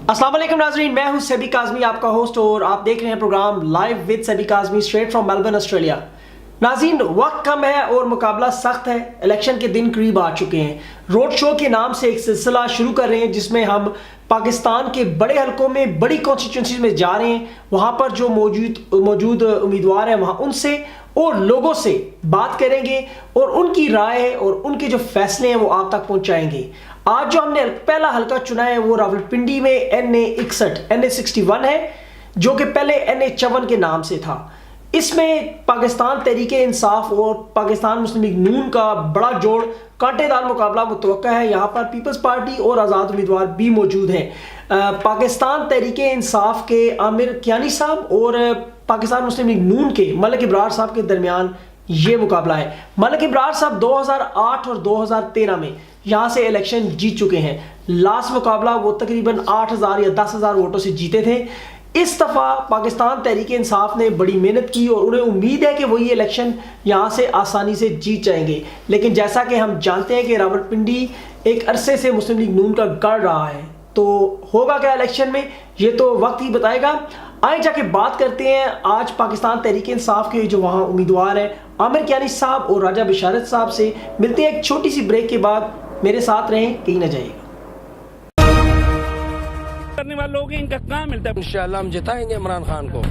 अस्सलाम वालेकुम नाज़रीन, मैं हूं सेबी काज़मी, आपका होस्ट, और आप देख रहे हैं programme live with Sabi Kazmi straight from Melbourne, Australia. नाज़रीन, वक्त कम है और मुकाबला सख्त है। इलेक्शन के दिन करीब आ चुके हैं। रोड शो के नाम से एक सिलसिला शुरू कर रहे हैं जिसमें हम पाकिस्तान के बड़े हलकों में, बड़ी कॉन्स्टिट्यूंसीज में जा रहे हैं। वहाँ पर जो मौजूद उम्मीदवार हैं वहाँ उनसे और लोगों से बात करेंगे और उनकी राय और उनके जो फैसले हैं वो आप तक पहुँचाएंगे। आज जो हमने पहला हलका चुना है वो रावलपिंडी में NA61 है, जो कि पहले NA54 के नाम से था। इसमें पाकिस्तान तहरीके इंसाफ और पाकिस्तान मुस्लिम लीग नून का बड़ा जोड़, कांटेदार मुकाबला मुतवक्का है। यहाँ पर पीपल्स पार्टी और आज़ाद उम्मीदवार भी मौजूद हैं। पाकिस्तान तहरीके इंसाफ के आमिर कियानी साहब और पाकिस्तान मुस्लिम लीग नून के मलिक इब्रार साहब के दरमियान ये मुकाबला है। मलिक इब्रार साहब 2008 और 2013 में यहाँ से इलेक्शन जीत चुके हैं। लास्ट मुकाबला वो तकरीबन 8,000 या 10,000 वोटों से जीते थे। इस दफ़ा पाकिस्तान तहरीक इंसाफ ने बड़ी मेहनत की और उन्हें उम्मीद है कि वो ये इलेक्शन यहाँ से आसानी से जीत जाएंगे। लेकिन जैसा कि हम जानते हैं कि रावलपिंडी एक अरसे से मुस्लिम लीग नून का गढ़ रहा है, तो होगा क्या इलेक्शन में ये तो वक्त ही बताएगा। आए जाके बात करते हैं आज पाकिस्तान तहरीक इंसाफ के जो वहाँ उम्मीदवार हैं आमिर कियानी साहब और राजा बिशारत साहब से। मिलते हैं एक छोटी सी ब्रेक के बाद। मेरे साथ रहें, कहीं ना जाइएगा। करने वाले लोग इनका काम मिलता है। इंशाअल्लाह हम जिताएंगे इमरान खान को।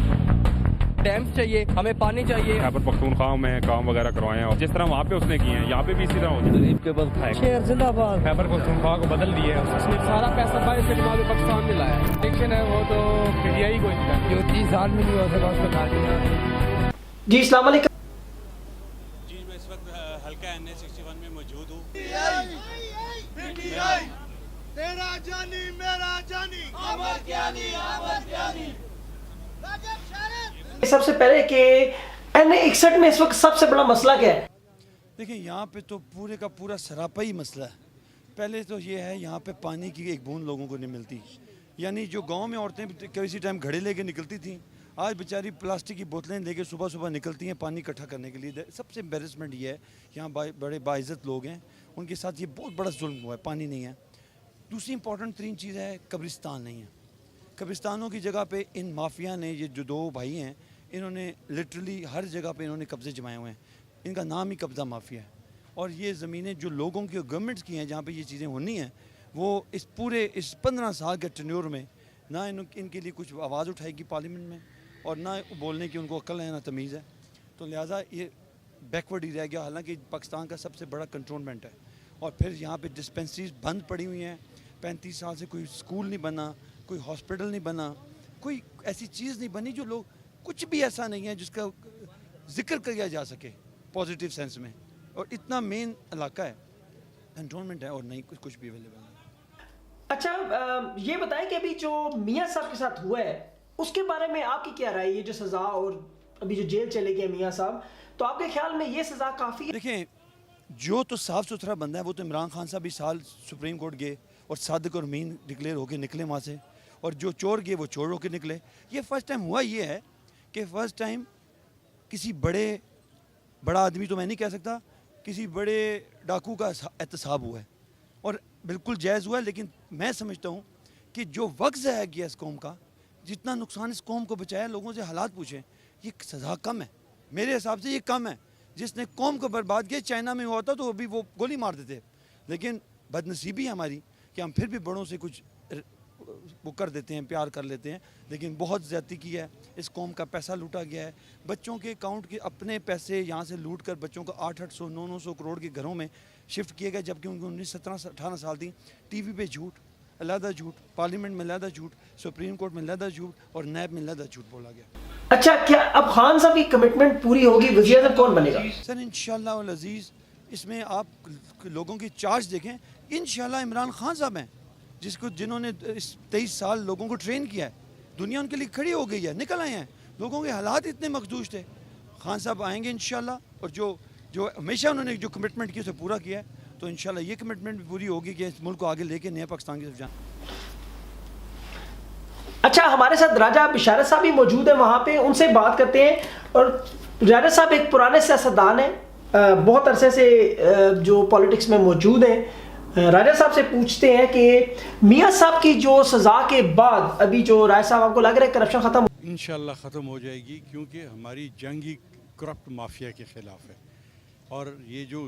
डैम चाहिए, हमें पानी चाहिए। यहाँ पर पख्तूनख्वा में काम वगैरह करवाए हैं और जिस तरह वहाँ पे उसने किए हैं यहाँ पे भी इसी तरह होता है। गरीब के बल खाए। शेर जिंदाबाद। खैबर पख्तूनख्वा को बदल दिए है। उसने सारा पैसा बाहर से कमा के पाकिस्तान में लाया। इलेक्शन है वो तो पीटीआई को जो 30 साल में नहीं हुआ था उसको काट दिया। जी अस्सलाम वालेकुम। जी मैं इस वक्त हल्का NA61 में मौजूद हूँ। तेरा जानी मेरा जानी अमर ज्ञानी सबसे पहले कि NA61 में इस वक्त सबसे बड़ा मसला क्या है? देखिए यहाँ पे तो पूरे का पूरा सरापा ही मसला है। पहले तो ये है यहाँ पे पानी की एक बूंद लोगों को नहीं मिलती। यानी जो गांव में औरतें किसी टाइम घड़े लेके निकलती थी, आज बेचारी प्लास्टिक की बोतलें लेके सुबह सुबह निकलती हैं पानी इकट्ठा करने के लिए। सबसे एम्बेरसमेंट ये है, यहाँ बड़े बाइज़्ज़त लोग हैं, उनके साथ ये बहुत बड़ा जुल्म हुआ है, पानी नहीं है। दूसरी इंपॉर्टेंट तरीन चीज़ है कब्रिस्तान नहीं है। कब्रिस्तानों की जगह पे इन माफिया ने, ये जो दो भाई हैं, इन्होंने लिटरली हर जगह पे इन्होंने कब्ज़े जमाए हुए हैं। इनका नाम ही कब्ज़ा माफिया है। और ये ज़मीनें जो लोगों की गवर्नमेंट्स की हैं, जहाँ पे ये चीज़ें होनी हैं, वो इस पूरे 15 साल के टेन्योर में ना इनके लिए कुछ आवाज़ उठाएगी पार्लियामेंट में, और ना बोलने की उनको अक्ल है ना तमीज़ है। तो लिहाजा ये बैकवर्ड ही रह गया। हालांकि पाकिस्तान का सबसे बड़ा कंट्रोलमेंट है। और फिर यहाँ पे डिस्पेंसरीज बंद पड़ी हुई हैं। 35 साल से कोई स्कूल नहीं बना, कोई हॉस्पिटल नहीं बना, कोई ऐसी चीज़ नहीं बनी जो लोग, कुछ भी ऐसा नहीं है जिसका जिक्र किया जा सके पॉजिटिव सेंस में। और इतना मेन इलाका है, कंट्रोलमेंट है, और नहीं कुछ भी अवेलेबल नहीं। अच्छा, ये बताएं कि अभी जो मियाँ साहब के साथ हुआ है उसके बारे में आपकी क्या राय है? ये जो सज़ा और अभी जो जेल चले गए मियाँ साहब, तो आपके ख्याल में ये सज़ा काफ़ी है? देखें, जो तो साफ़ सुथरा बंदा है वो तो इमरान खान साहब इस साल सुप्रीम कोर्ट गए और सादिक और अमीन डिक्लेयर होके निकले वहाँ से, और जो चोर गए वो चोर होके निकले। ये फर्स्ट टाइम हुआ ये है कि फर्स्ट टाइम किसी बड़ा आदमी, तो मैं नहीं कह सकता, किसी बड़े डाकू का एहतसाब हुआ है, और बिल्कुल जायज़ हुआ है। लेकिन मैं समझता हूँ कि जो वक्त ज़ाया किया इस कौम का, जितना नुकसान इस कौम को बचाया, लोगों से हालात पूछें, ये सज़ा कम है मेरे हिसाब से। ये कम है। जिसने कौम को बर्बाद किया, चाइना में हुआ होता तो अभी वो गोली मार देते। लेकिन बदनसीबी हमारी कि हम फिर भी बड़ों से कुछ वो कर देते हैं, प्यार कर लेते हैं। लेकिन बहुत ज़्यादती की है, इस कौम का पैसा लूटा गया है। बच्चों के अकाउंट के अपने पैसे यहाँ से लूट कर बच्चों को 800 900 करोड़ के घरों में शिफ्ट किए गए, जबकि उनकी 19 17 18 साल थी। टीवी पे झूठ, अलहदा झूठ, पार्लियामेंट में अलहदा झूठ, सुप्रीम कोर्ट में अलहदा झूठ, और नैब में अलहदा झूठ बोला गया। अच्छा, क्या अब खान साहब की कमिटमेंट पूरी होगी? वज़ीर आज़म कौन बनेगा? सर इंशाअल्लाह वल अज़ीज़, इसमें आप लोगों की चार्ज देखें, इंशाअल्लाह इमरान खान साहब हैं, जिन्होंने इस 23 साल लोगों को ट्रेन किया है। दुनिया उनके लिए खड़ी हो गई है, निकल आए हैं। लोगों के हालात इतने मखदूश थे। खान साहब आएंगे इंशाअल्लाह, और जो हमेशा उन्होंने जो कमिटमेंट की उसे पूरा किया है, तो इंशाअल्लाह ये कमिटमेंट भी पूरी होगी कि इस मुल्क को आगे लेके नया पाकिस्तान की तरफ जाए। अच्छा, हमारे साथ राजा बिशारत साहब भी मौजूद है वहाँ पे, उनसे बात करते हैं। और राजा साहब एक पुराने सियासतदान हैं, बहुत अरसे से जो पॉलिटिक्स में मौजूद हैं। राजा साहब से पूछते हैं कि मियाँ साहब की जो सज़ा के बाद अभी जो राय साहब आपको लग रहा है करप्शन ख़त्म? इंशाल्लाह ख़त्म हो जाएगी, क्योंकि हमारी जंग ही करप्ट माफिया के ख़िलाफ़ है। और ये जो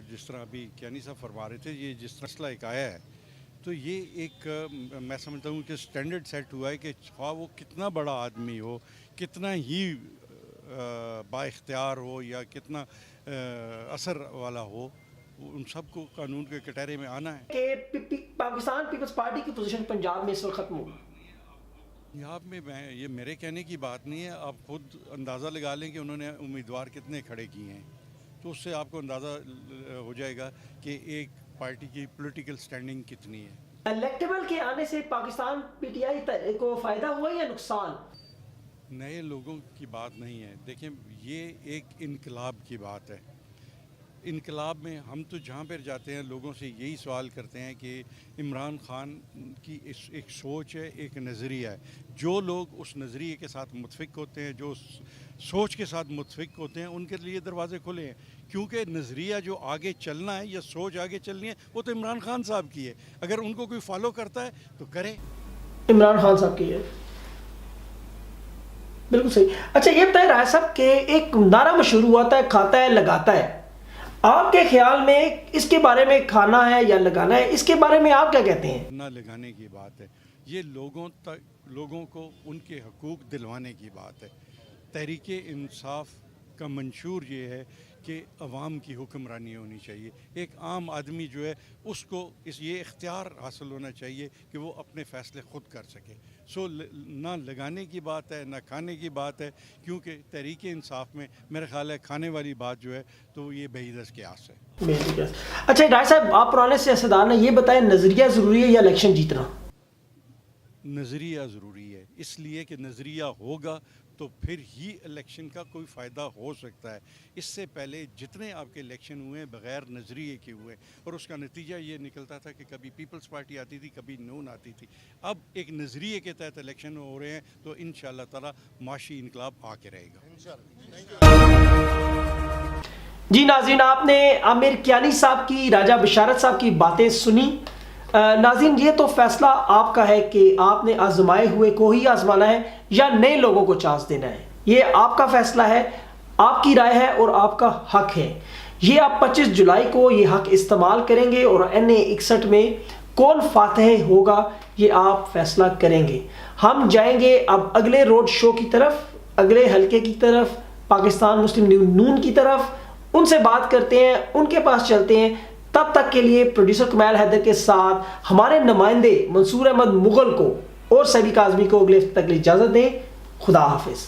जिस तरह अभी कियानी साहब फरमा रहे थे, ये जिस मसला एक आया है, तो ये एक मैं समझता हूँ कि स्टैंडर्ड सेट हुआ है कि ख्वाह वो कितना बड़ा आदमी हो, कितना ही बाइख्तियार हो या कितना असर वाला हो, उन सबको कानून के कटहरे में आना है। कि पाकिस्तान पीपल्स पार्टी की पोजीशन पंजाब में इस वक्त ख़त्म होगी? यहाँ में मैं ये मेरे कहने की बात नहीं है, आप खुद अंदाज़ा लगा लें कि उन्होंने उम्मीदवार कितने खड़े किए हैं, तो उससे आपको अंदाज़ा हो जाएगा कि एक पार्टी की पॉलिटिकल स्टैंडिंग कितनी है। इलेक्टेबल के आने से पाकिस्तान पीटीआई को फ़ायदा हुआ या नुकसान? नए लोगों की बात नहीं है, देखें ये एक इनकलाब की बात है। इनकलाब में हम तो जहाँ पर जाते हैं लोगों से यही सवाल करते हैं कि इमरान खान की एक सोच है, एक नज़रिया है। जो लोग उस नज़रिए के साथ मुतफिक होते हैं, जो सोच के साथ मुतफिक होते हैं, उनके लिए दरवाजे खुले हैं, क्योंकि नज़रिया जो आगे चलना है या सोच आगे चलनी है वो तो इमरान खान साहब की है। अगर उनको कोई फॉलो करता है तो करे। इमरान खान साहब की है, बिल्कुल सही। अच्छा ये बताएं राय साहब के एक नारा मशहूर हुआ था, खाता है लगाता है, आपके ख्याल में इसके बारे में खाना है या लगाना है, इसके बारे में आप क्या कहते हैं? ना लगाने की बात है, ये लोगों को उनके हकूक़ दिलवाने की बात है। तहरीक इंसाफ का मंशूर ये है कि अवाम की हुक्मरानी होनी चाहिए। एक आम आदमी जो है उसको ये इख्तियार हासिल होना चाहिए कि वो अपने फ़ैसले ख़ुद कर सके। सो ना लगाने की बात है ना खाने की बात है, क्योंकि तहरीक इंसाफ में मेरा ख्याल है खाने वाली बात जो है तो ये बेहिदस क़यास है। अच्छा राय साहब, आप पुराने सियासतदान हैं, ये बताएं नज़रिया ज़रूरी है या इलेक्शन जीतना? नज़रिया ज़रूरी है, इसलिए कि नज़रिया होगा तो फिर ही इलेक्शन का कोई फ़ायदा हो सकता है। इससे पहले जितने आपके इलेक्शन हुए बग़ैर नज़रिए के हुए, और उसका नतीजा ये निकलता था कि कभी पीपल्स पार्टी आती थी, कभी नून आती थी। अब एक नज़रिए के तहत इलेक्शन हो रहे हैं, तो इंशाअल्लाह ताला माशी इनकलाब आके रहेगा। जी नाज़रीन, आपने आमिर कियानी साहब की, राजा बशारत साहब की बातें सुनी। नाज़रीन ये तो फ़ैसला आपका है कि आपने आजमाए हुए को ही आजमाना है या नए लोगों को चांस देना है, ये आपका फ़ैसला है, आपकी राय है और आपका हक है। ये आप 25 जुलाई को ये हक इस्तेमाल करेंगे और NA 61 में कौन फातह होगा ये आप फैसला करेंगे। हम जाएंगे अब अगले रोड शो की तरफ, अगले हलके की तरफ, पाकिस्तान मुस्लिम नून की तरफ, उनसे बात करते हैं, उनके पास चलते हैं। तब तक के लिए प्रोड्यूसर कमाल हैदर के साथ हमारे नुमाइंदे मंसूर अहमद मुगल को और सबी काज़मी को अगले तक इजाज़त दें। खुदा हाफिज़।